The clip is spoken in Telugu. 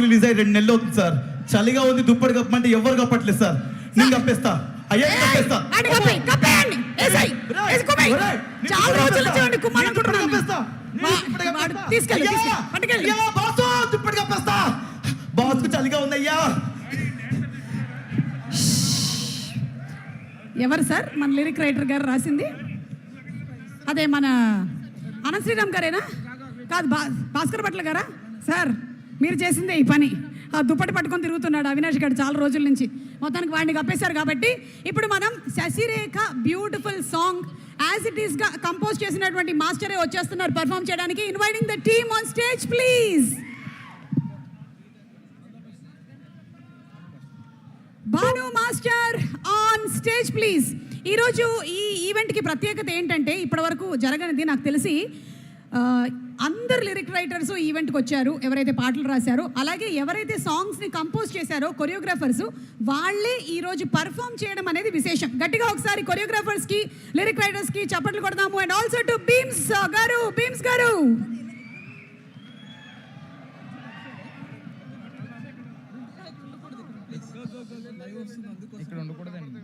రిలీజ్ అయ్యి 2 నెలలు అవుతుంది సార్. చలిగా ఉంది, దుప్పటి కప్పమంటే ఎవరు కప్పట్లేదు సార్. నేను కప్పేస్తా, అయ్యా కప్పేస్తా. చాలా రోజుల నుంచి కుమ్మాలనుకుంటున్నాను. దుప్పటి కప్పేస్తా. బాస్కు చలిగా ఉందయ్యా. ఎవరు సార్ మన లిరిక్ రైటర్ గారు రాసింది? అదే మన అనంత శ్రీరామ్ గారేనా? కాదు, భాస్కర్ భట్ల గారా? సార్ మీరు చేసిందే ఈ పని. ఆ దుప్పటి పట్టుకొని తిరుగుతున్నాడు అవినాష్ గారు చాలా రోజుల నుంచి. మొత్తానికి వాడిని కప్పేశారు. కాబట్టి ఇప్పుడు మనం Sasirekha beautiful song as it is గా కంపోజ్ చేసినటువంటి మాస్టరే వచ్చేస్తున్నారు పర్ఫామ్ చేయడానికి. Inviting the team on stage please. Bhanu master on stage please. ఈరోజు ఈ ఈవెంట్కి ప్రత్యేకత ఏంటంటే ఇప్పటివరకు జరగనిది నాకు తెలిసి అందరు లిరిక్ రైటర్స్ ఈవెంట్కి వచ్చారు, ఎవరైతే పాటలు రాశారో. అలాగే ఎవరైతే సాంగ్స్ని కంపోజ్ చేశారో కొరియోగ్రాఫర్స్, వాళ్ళే ఈరోజు పర్ఫామ్ చేయడం అనేది విశేషం. గట్టిగా ఒకసారి కొరియోగ్రాఫర్స్కి లిరిక్ రైటర్స్కి చప్పట్లు కొడదాము. అండ్ ఆల్సో టు బీమ్స్ గారు. ఇక్కడ ఉండకూడదండి.